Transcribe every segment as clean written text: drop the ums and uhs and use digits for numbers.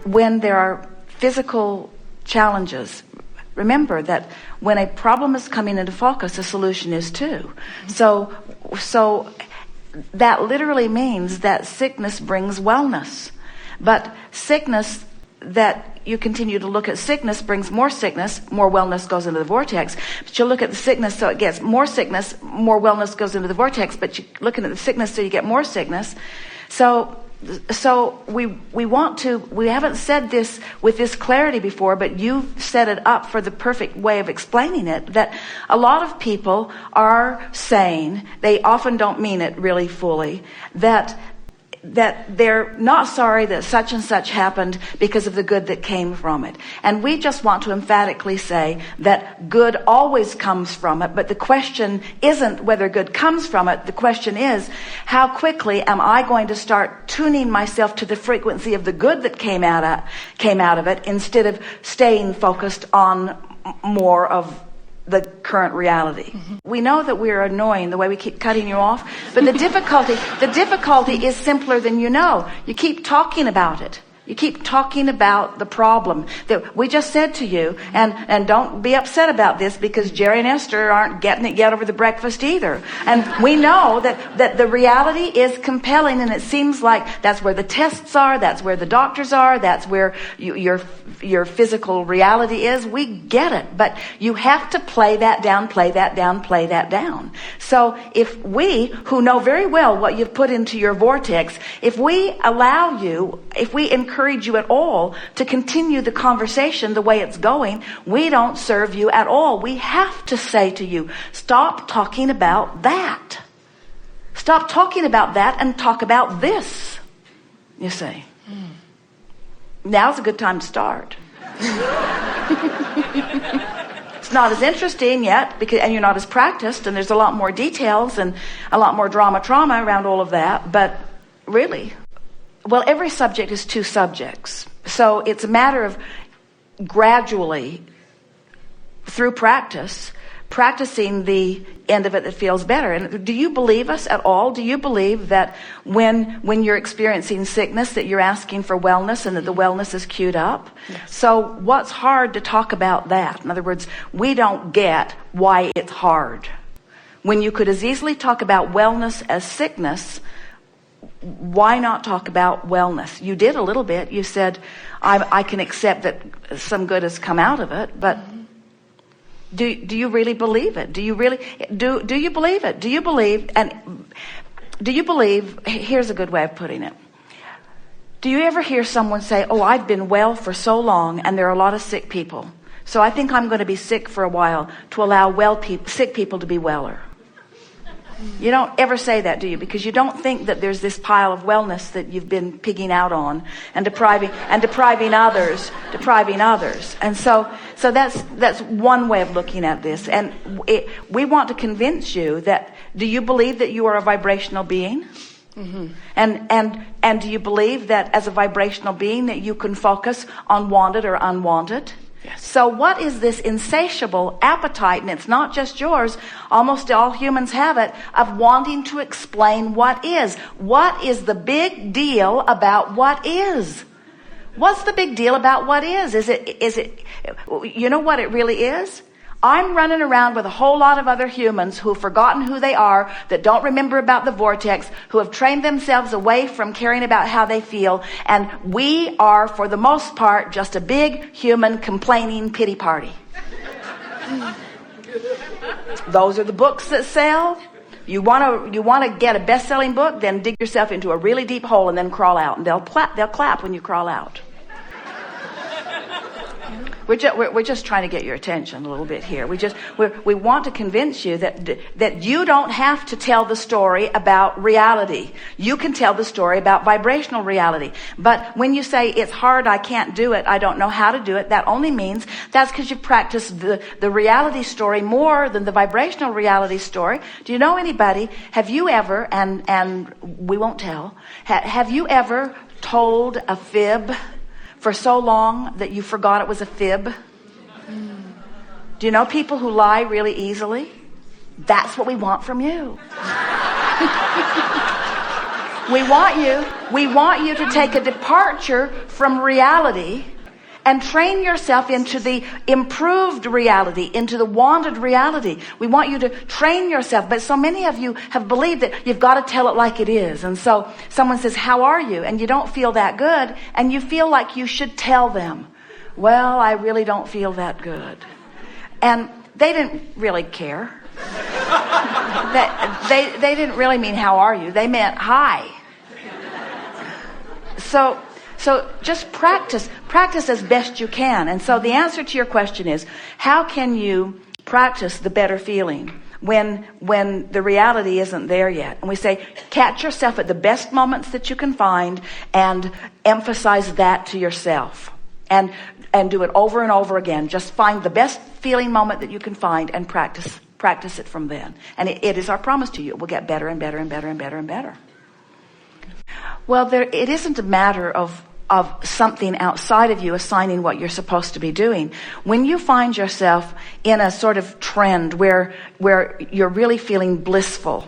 When there are physical challenges, remember that when a problem is coming into focus, a solution is too. So that literally means that sickness brings wellness. But sickness, that you continue to look at sickness, brings more wellness goes into the vortex. But you look at the sickness, so it gets more sickness, more wellness goes into the vortex, but you're looking at the sickness, so you get more sickness. So we haven't said this with this clarity before, but you've set it up for the perfect way of explaining it, that a lot of people are saying, they often don't mean it really fully, that they're not sorry that such and such happened because of the good that came from it. And we just want to emphatically say that good always comes from it, but the question isn't whether good comes from it. The question is, how quickly am I going to start tuning myself to the frequency of the good that came out of it, instead of staying focused on more of the current reality. We know that we're annoying the way we keep cutting you off, but the difficulty is simpler than you know. You keep talking about it. You keep talking about the problem that we just said to you, and don't be upset about this, because Jerry and Esther aren't getting it yet over the breakfast either. And we know that the reality is compelling, and it seems like that's where the tests are, that's where the doctors are, that's where your physical reality is. We get it, but you have to play that down, play that down, play that down. So if we, who know very well what you've put into your vortex, if we allow you, if we encourage you at all to continue the conversation the way it's going, we don't serve you at all. We have to say to you, stop talking about that. Stop talking about that and talk about this. You see. Now's a good time to start. It's not as interesting yet, and you're not as practiced, and there's a lot more details and a lot more trauma around all of that, but really, well, every subject is two subjects. So it's a matter of gradually, through practicing the end of it that feels better. And do you believe us at all? Do you believe that when you're experiencing sickness, that you're asking for wellness and that the wellness is queued up? Yes. So what's hard to talk about that? In other words, we don't get why it's hard. When you could as easily talk about wellness as sickness, why not talk about wellness? You did a little bit. You said, I can accept that some good has come out of it, but do you really believe it? Do you believe it? Do you believe, here's a good way of putting it. Do you ever hear someone say, oh, I've been well for so long and there are a lot of sick people, so I think I'm going to be sick for a while to allow sick people to be weller? You don't ever say that, do you? Because you don't think that there's this pile of wellness that you've been pigging out on and depriving others. And so that's one way of looking at this. And we want to convince you that, do you believe that you are a vibrational being? Mm-hmm. And do you believe that as a vibrational being that you can focus on wanted or unwanted? Yes. So what is this insatiable appetite, and it's not just yours, almost all humans have it, of wanting to explain what is? What is the big deal about what is? What's the big deal about what is? Is it, you know what it really is? I'm running around with a whole lot of other humans who've forgotten who they are, that don't remember about the vortex, who have trained themselves away from caring about how they feel, and we are, for the most part, just a big human complaining pity party. Those are the books that sell. You want to get a best-selling book, then dig yourself into a really deep hole and then crawl out, and they'll clap when you crawl out. We're just trying to get your attention a little bit here. We want to convince you that you don't have to tell the story about reality. You can tell the story about vibrational reality. But when you say it's hard, I can't do it, I don't know how to do it, that only means that's because you've practiced the reality story more than the vibrational reality story. Do you know anybody? Have you ever, and we won't tell, have you ever told a fib for so long that you forgot it was a fib? Do you know people who lie really easily? That's what we want from you. We want you to take a departure from reality and train yourself into the improved reality, into the wanted reality. We want you to train yourself. But so many of you have believed that you've got to tell it like it is. And so someone says, how are you? And you don't feel that good. And you feel like you should tell them, well, I really don't feel that good. And they didn't really care. They didn't really mean, how are you? They meant, hi. So just practice as best you can. And so the answer to your question is, how can you practice the better feeling when the reality isn't there yet? And we say, catch yourself at the best moments that you can find and emphasize that to yourself. And do it over and over again. Just find the best feeling moment that you can find and practice it from then. And it is our promise to you. It will get better and better and better and better and better. Well, it isn't a matter of something outside of you assigning what you're supposed to be doing. When you find yourself in a sort of trend where you're really feeling blissful,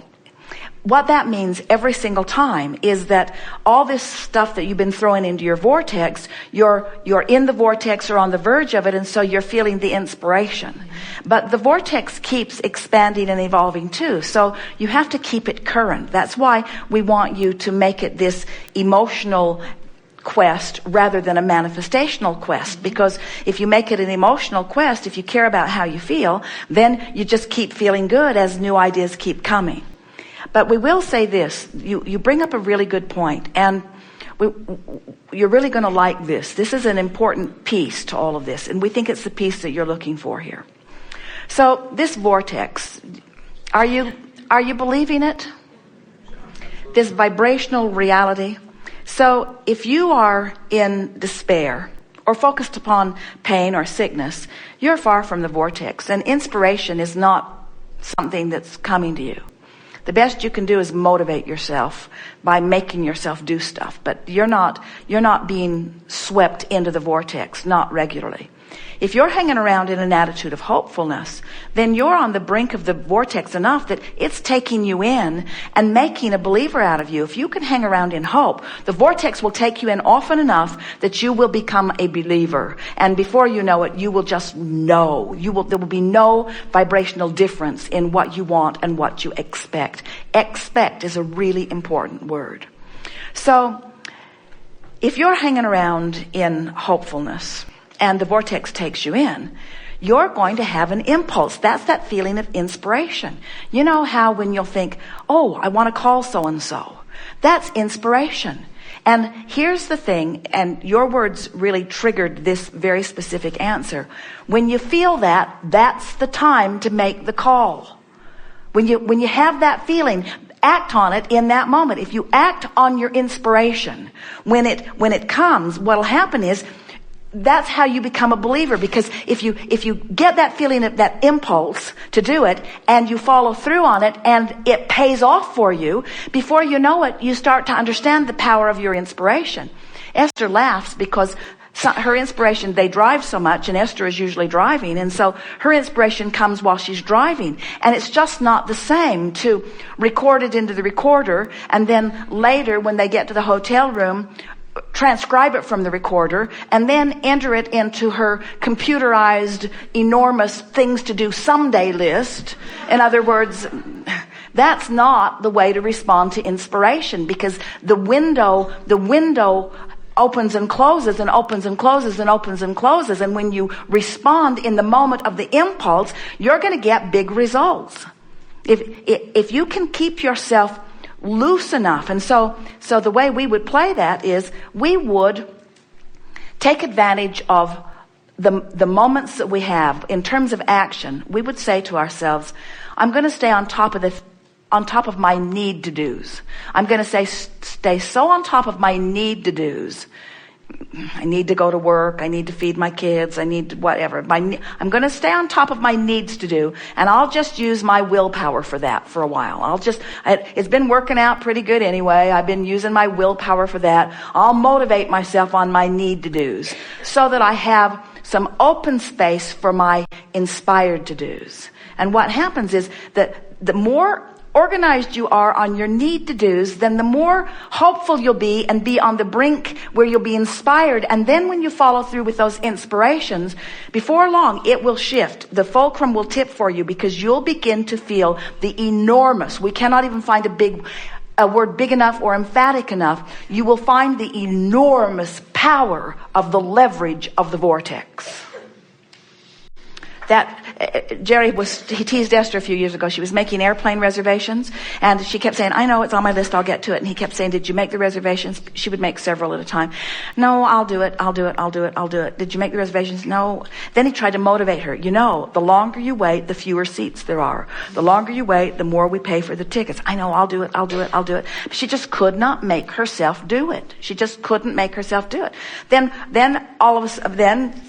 what that means every single time is that all this stuff that you've been throwing into your vortex, you're in the vortex or on the verge of it, and so you're feeling the inspiration. But the vortex keeps expanding and evolving too, so you have to keep it current. That's why we want you to make it this emotional quest rather than a manifestational quest, because if you make it an emotional quest, if you care about how you feel, then you just keep feeling good as new ideas keep coming. But we will say this, you bring up a really good point, and you're really going to like this. This is an important piece to all of this, and we think it's the piece that you're looking for here. So this vortex, are you believing it? This vibrational reality. So if you are in despair or focused upon pain or sickness, you're far from the vortex, and inspiration is not something that's coming to you. The best you can do is motivate yourself by making yourself do stuff, but you're not being swept into the vortex, not regularly. If you're hanging around in an attitude of hopefulness, then you're on the brink of the vortex enough that it's taking you in and making a believer out of you. If you can hang around in hope, the vortex will take you in often enough that you will become a believer. And before you know it, you will just know. There will be no vibrational difference in what you want and what you expect. Expect is a really important word. So, if you're hanging around in hopefulness, and the vortex takes you in, you're going to have an impulse. That's that feeling of inspiration. You know how when you'll think, oh, I want to call so-and-so. That's inspiration. And here's the thing, and your words really triggered this very specific answer. When you feel that, that's the time to make the call. When you have that feeling, act on it in that moment. If you act on your inspiration, when it comes, what'll happen is, that's how you become a believer, because if you get that feeling of that impulse to do it and you follow through on it and it pays off for you, before you know it, you start to understand the power of your inspiration. Esther laughs because her inspiration, they drive so much, and Esther is usually driving, and so her inspiration comes while she's driving, and it's just not the same to record it into the recorder and then later when they get to the hotel room transcribe it from the recorder and then enter it into her computerized enormous things to do someday list. In other words, that's not the way to respond to inspiration, because the window opens and closes and opens and closes and opens and closes, and when you respond in the moment of the impulse, you're going to get big results. If you can keep yourself loose enough. And so the way we would play that is we would take advantage of the moments that we have in terms of action. We would say to ourselves, I'm going to stay on top of my need to do's. I'm going to stay so on top of my need to do's. I need to go to work. I need to feed my kids. I need to whatever. I'm going to stay on top of my needs to do, and I'll just use my willpower for that for a while. It's been working out pretty good anyway. I've been using my willpower for that. I'll motivate myself on my need to do's so that I have some open space for my inspired to do's. And what happens is that the more organized you are on your need to do's, then the more hopeful you'll be and be on the brink where you'll be inspired. And then when you follow through with those inspirations, before long, it will shift. The fulcrum will tip for you because you'll begin to feel the enormous, we cannot even find a word big enough or emphatic enough. You will find the enormous power of the leverage of the vortex. He teased Esther a few years ago. She was making airplane reservations, and she kept saying, I know it's on my list, I'll get to it. And he kept saying, did you make the reservations? She would make several at a time. No, I'll do it. Did you make the reservations? No. Then he tried to motivate her. You know, the longer you wait, the fewer seats there are. The longer you wait, the more we pay for the tickets. I know, I'll do it. But she just could not make herself do it. She just couldn't make herself do it. Then all of us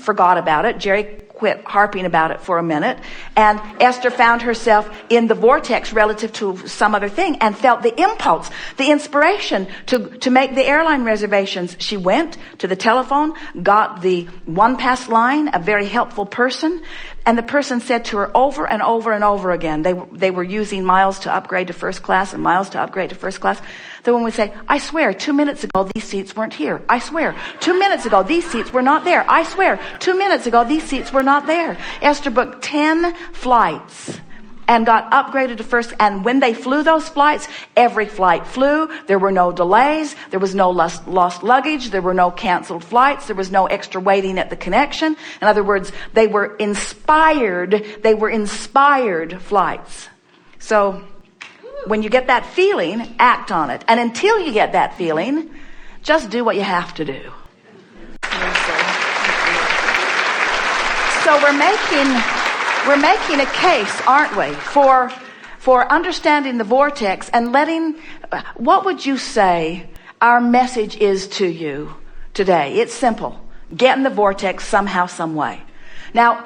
forgot about it. Jerry quit harping about it for a minute, and Esther found herself in the vortex relative to some other thing and felt the impulse, the inspiration to make the airline reservations. She went to the telephone, got the one-pass line, a very helpful person, and the person said to her over and over and over again, they were using miles to upgrade to first class and miles to upgrade to first class. The woman would say, I swear, 2 minutes ago, these seats weren't here. I swear, 2 minutes ago, these seats were not there. I swear, 2 minutes ago, these seats were not there. Esther booked 10 flights and got upgraded to first. And when they flew those flights, every flight flew. There were no delays. There was no lost luggage. There were no canceled flights. There was no extra waiting at the connection. In other words, they were inspired flights. So when you get that feeling, act on it. And until you get that feeling, just do what you have to do. So we're making a case, aren't we, for understanding the vortex and what would you say our message is to you today? It's simple. Get in the vortex somehow, some way. Now,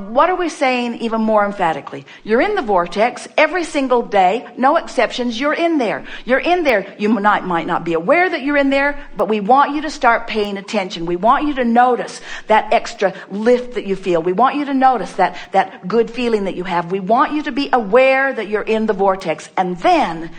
what are we saying even more emphatically? You're in the vortex every single day, no exceptions. You're in there. You're in there. You might not be aware that you're in there, but we want you to start paying attention. We want you to notice that extra lift that you feel. We want you to notice that good feeling that you have. We want you to be aware that you're in the vortex, and then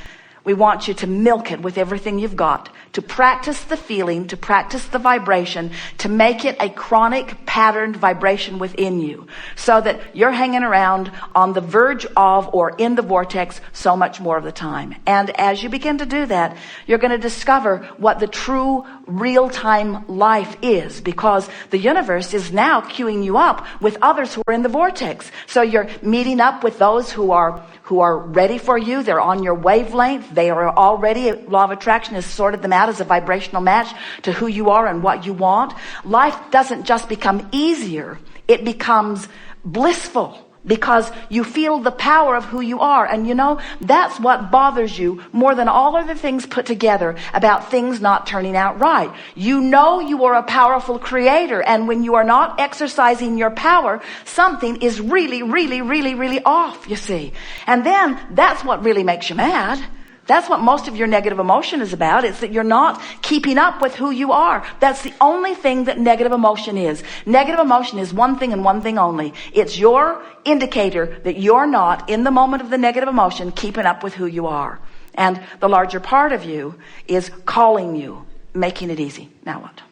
we want you to milk it with everything you've got, to practice the feeling, to practice the vibration, to make it a chronic patterned vibration within you so that you're hanging around on the verge of or in the vortex so much more of the time. And as you begin to do that, you're going to discover what the true real-time life is, because the universe is now queuing you up with others who are in the vortex. So you're meeting up with those who are ready for you. They're on your wavelength. They are already, law of attraction has sorted them out as a vibrational match to who you are and what you want. Life doesn't just become easier. It becomes blissful because you feel the power of who you are. And you know, that's what bothers you more than all other things put together about things not turning out right. You know you are a powerful creator, and when you are not exercising your power, something is really, really, really, really off, you see. And then that's what really makes you mad. That's what most of your negative emotion is about. It's that you're not keeping up with who you are. That's the only thing that negative emotion is. Negative emotion is one thing and one thing only. It's your indicator that you're not, in the moment of the negative emotion, keeping up with who you are. And the larger part of you is calling you, making it easy. Now what?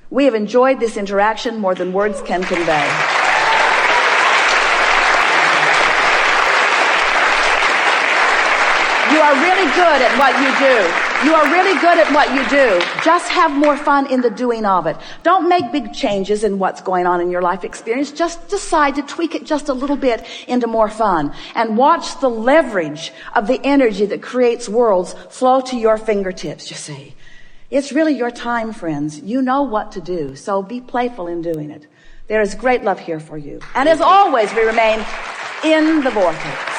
We have enjoyed this interaction more than words can convey. You are really good at what you do. You are really good at what you do. Just have more fun in the doing of it. Don't make big changes in what's going on in your life experience. Just decide to tweak it just a little bit into more fun. And watch the leverage of the energy that creates worlds flow to your fingertips, you see. It's really your time, friends. You know what to do, so be playful in doing it. There is great love here for you. And as always, we remain in the vortex.